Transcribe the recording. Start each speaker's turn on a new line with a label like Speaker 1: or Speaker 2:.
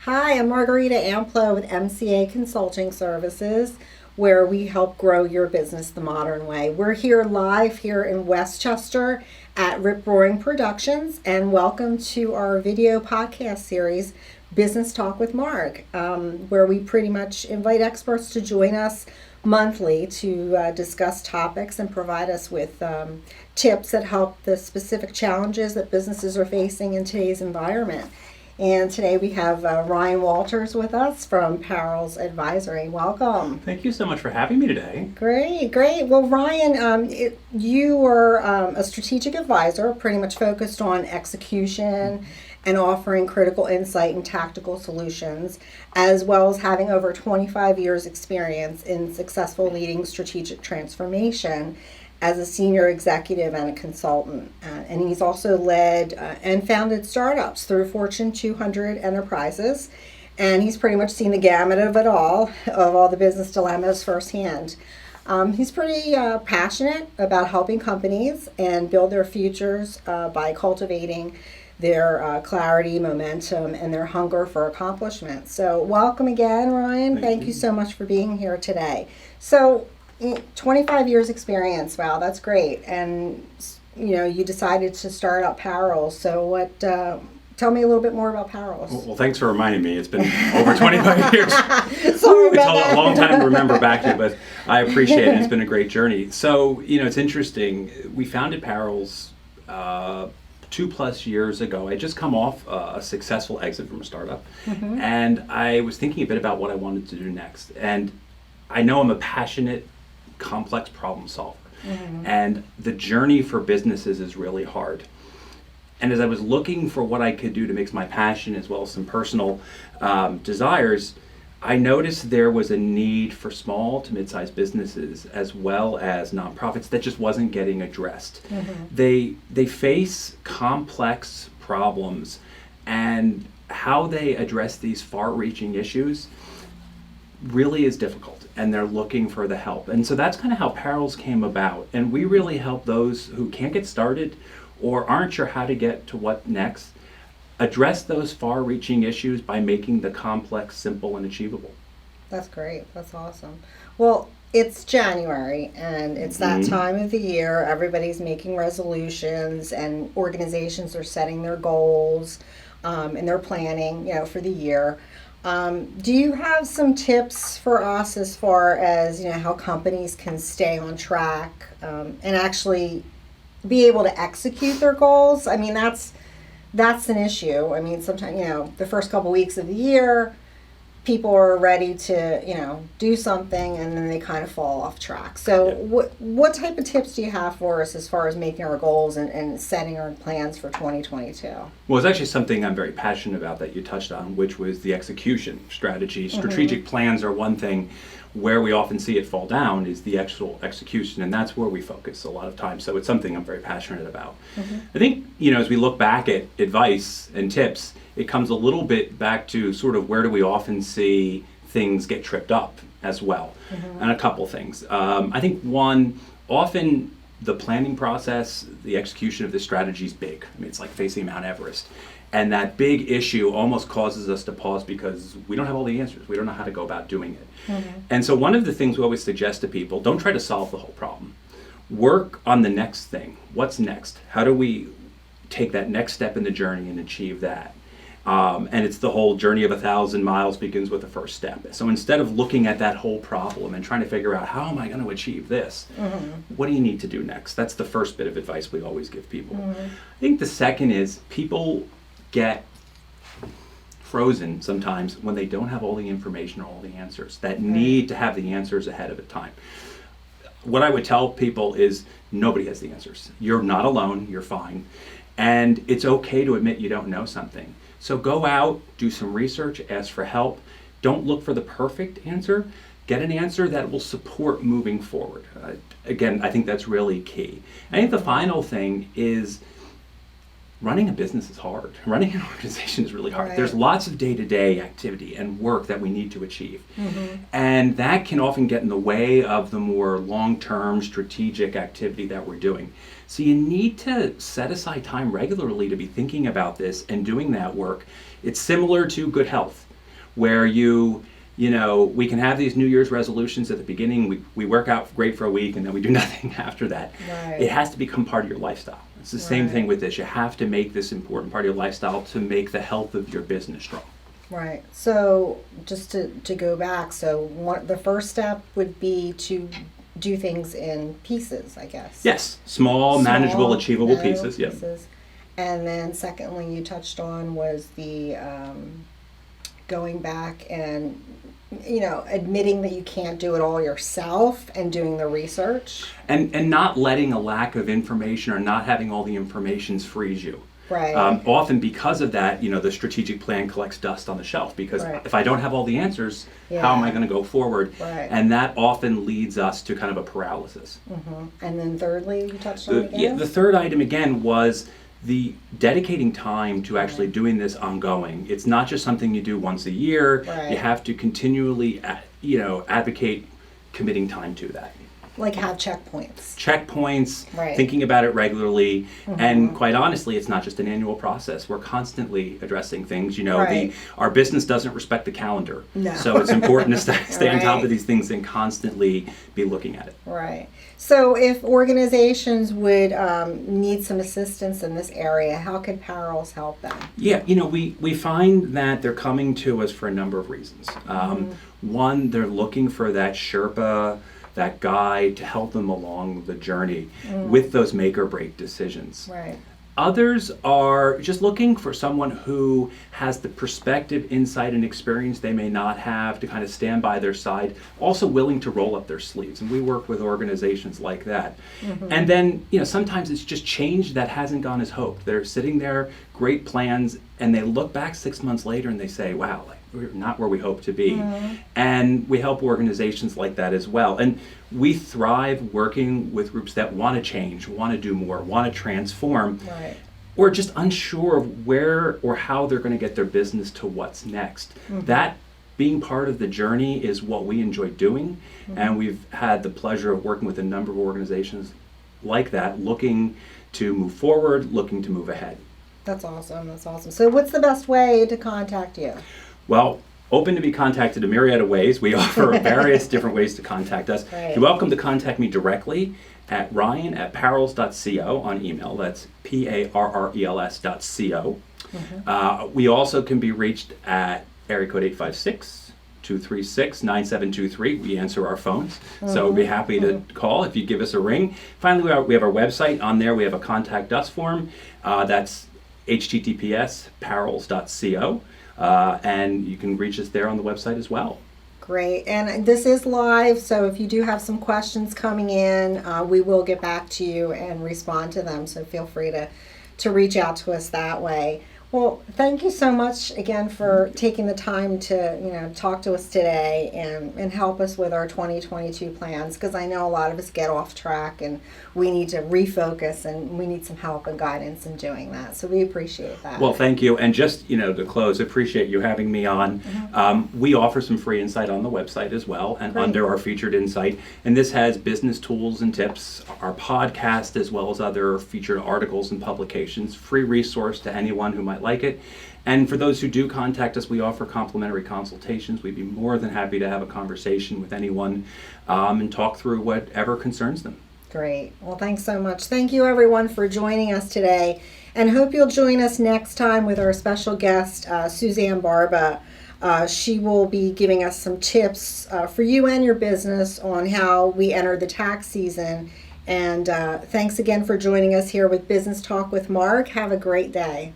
Speaker 1: Hi, I'm Margarita Amplo with MCA Consulting Services, where we help grow your business the modern way. We're here live here in Westchester at Rip Roaring Productions, and welcome to our video podcast series, Business Talk with Marg, where we pretty much invite experts to join us monthly to discuss topics and provide us with tips that help the specific challenges that businesses are facing in today's environment. And today we have Ryan Walters with us from Perils Advisory. Welcome.
Speaker 2: Thank you so much for having me today.
Speaker 1: Great. Well, Ryan, you are a strategic advisor, pretty much focused on execution and offering critical insight and tactical solutions, as well as having over 25 years experience in successful leading strategic transformation as a senior executive and a consultant. And he's also led and founded startups through Fortune 200 enterprises. And he's pretty much seen the gamut of it all, of all the business dilemmas firsthand. He's pretty passionate about helping companies and build their futures by cultivating their clarity, momentum, and their hunger for accomplishment. So welcome again, Ryan. Thank you so much for being here today. So 25 years experience, wow, that's great. And you decided to start up Perils. So tell me a little bit more about Perils.
Speaker 2: Well, thanks for reminding me. It's been over 25 years.
Speaker 1: Sorry about
Speaker 2: it's a long time to remember back to, but I appreciate it. It's been a great journey. So, it's interesting. We founded Perils 2+ years ago. I just come off a successful exit from a startup, and I was thinking a bit about what I wanted to do next. And I know I'm a passionate, complex problem solver, and the journey for businesses is really hard. And as I was looking for what I could do to mix my passion as well as some personal desires, I noticed there was a need for small to mid-sized businesses as well as nonprofits that just wasn't getting addressed. They face complex problems, and how they address these far-reaching issues really is difficult, and they're looking for the help. And so that's kind of how Perils came about. And we really help those who can't get started or aren't sure how to get to what next, address those far-reaching issues by making the complex simple and achievable.
Speaker 1: That's great. That's awesome. Well, it's January, and it's that time of the year. Everybody's making resolutions, and organizations are setting their goals, and they're planning, for the year. Do you have some tips for us as far as how companies can stay on track and actually be able to execute their goals? I mean, that's an issue. I mean, sometimes the first couple weeks of the year, people are ready to do something, and then they kind of fall off track. So what type of tips do you have for us as far as making our goals and setting our plans for 2022?
Speaker 2: Well, it's actually something I'm very passionate about that you touched on, which was the execution strategy. Strategic plans are one thing. Where we often see it fall down is the actual execution, and that's where we focus a lot of time. So it's something I'm very passionate about. I think, as we look back at advice and tips, it comes a little bit back to sort of where do we often see things get tripped up as well. And a couple things. I think one, often the planning process, the execution of the strategy is big. I mean, it's like facing Mount Everest. And that big issue almost causes us to pause because we don't have all the answers. We don't know how to go about doing it. And so one of the things we always suggest to people, don't try to solve the whole problem. Work on the next thing. What's next? How do we take that next step in the journey and achieve that? And it's the whole journey of 1,000 miles begins with the first step. So instead of looking at that whole problem and trying to figure out how am I going to achieve this, what do you need to do next? That's the first bit of advice we always give people. I think the second is people get frozen sometimes when they don't have all the information or all the answers, that need to have the answers ahead of the time. What I would tell people is nobody has the answers. You're not alone, you're fine. And it's okay to admit you don't know something. So go out, do some research, ask for help. Don't look for the perfect answer. Get an answer that will support moving forward. Again, I think that's really key. I think the final thing is running a business is hard. Running an organization is really hard. Right. There's lots of day-to-day activity and work that we need to achieve. And that can often get in the way of the more long-term strategic activity that we're doing. So you need to set aside time regularly to be thinking about this and doing that work. It's similar to good health. where we can have these New Year's resolutions at the beginning. We work out great for a week and then we do nothing after that.
Speaker 1: Right.
Speaker 2: It has to become part of your lifestyle. It's the same
Speaker 1: Right.
Speaker 2: thing with this. You have to make this important part of your lifestyle to make the health of your business strong.
Speaker 1: Right. So just to go back, so the first step would be to do things in pieces, I guess.
Speaker 2: Yes, small, manageable, achievable
Speaker 1: manageable
Speaker 2: pieces. Yep.
Speaker 1: And then secondly, you touched on was the going back and admitting that you can't do it all yourself and doing the research.
Speaker 2: And not letting a lack of information or not having all the information freeze you.
Speaker 1: Right.
Speaker 2: Often because of that, the strategic plan collects dust on the shelf because
Speaker 1: Right.
Speaker 2: if I don't have all the answers, how am I going to go forward?
Speaker 1: Right.
Speaker 2: And that often leads us to kind of a paralysis.
Speaker 1: And then thirdly, you touched on again?
Speaker 2: The third item again was the dedicating time to actually doing this ongoing. It's not just something you do once a year.
Speaker 1: Right.
Speaker 2: You have to continually, advocate committing time to that.
Speaker 1: Like have checkpoints.
Speaker 2: Checkpoints,
Speaker 1: Right.
Speaker 2: thinking about it regularly, and quite honestly, it's not just an annual process. We're constantly addressing things.
Speaker 1: Right.
Speaker 2: Our business doesn't respect the calendar,
Speaker 1: No.
Speaker 2: so it's important to stay on top
Speaker 1: Right.
Speaker 2: of these things and constantly be looking at it.
Speaker 1: Right. So if organizations would need some assistance in this area, how could Perils help them?
Speaker 2: Yeah, we find that they're coming to us for a number of reasons. One, they're looking for that Sherpa, that guide to help them along the journey with those make or break decisions.
Speaker 1: Right.
Speaker 2: Others are just looking for someone who has the perspective, insight, and experience they may not have to kind of stand by their side, also willing to roll up their sleeves. And we work with organizations like that. And then, sometimes it's just change that hasn't gone as hoped. They're sitting there, great plans, and they look back 6 months later and they say, wow, we're not where we hope to be. And we help organizations like that as well. And we thrive working with groups that want to change, want to do more, want to transform,
Speaker 1: Right.
Speaker 2: or just unsure of where or how they're going to get their business to what's next. That being part of the journey is what we enjoy doing. And we've had the pleasure of working with a number of organizations like that, looking to move forward, looking to move ahead.
Speaker 1: That's awesome. That's awesome. So what's the best way to contact you?
Speaker 2: Well, open to be contacted a myriad of ways. We offer various different ways to contact us.
Speaker 1: Right.
Speaker 2: You're welcome to contact me directly at ryan@perils.co on email. That's PARRELS.co. We also can be reached at area code 856-236-9723. We answer our phones, so we'd be happy to call if you give us a ring. Finally, we have our website. On there, we have a contact us form. That's https://perils.co. And you can reach us there on the website as well.
Speaker 1: Great. And this is live, so if you do have some questions coming in, we will get back to you and respond to them. So feel free to reach out to us that way. Well, thank you so much again for taking the time to talk to us today and help us with our 2022 plans, because I know a lot of us get off track and we need to refocus and we need some help and guidance in doing that. So we appreciate that.
Speaker 2: Well, thank you. And just, to close, appreciate you having me on. We offer some free insight on the website as well and
Speaker 1: Great.
Speaker 2: under our featured insight. And this has business tools and tips, our podcast, as well as other featured articles and publications, free resource to anyone who might like it. And for those who do contact us, we offer complimentary consultations. We'd be more than happy to have a conversation with anyone and talk through whatever concerns them.
Speaker 1: Great. Well, thanks so much. Thank you, everyone, for joining us today. And hope you'll join us next time with our special guest, Suzanne Barba. She will be giving us some tips for you and your business on how we enter the tax season. And thanks again for joining us here with Business Talk with Marg. Have a great day.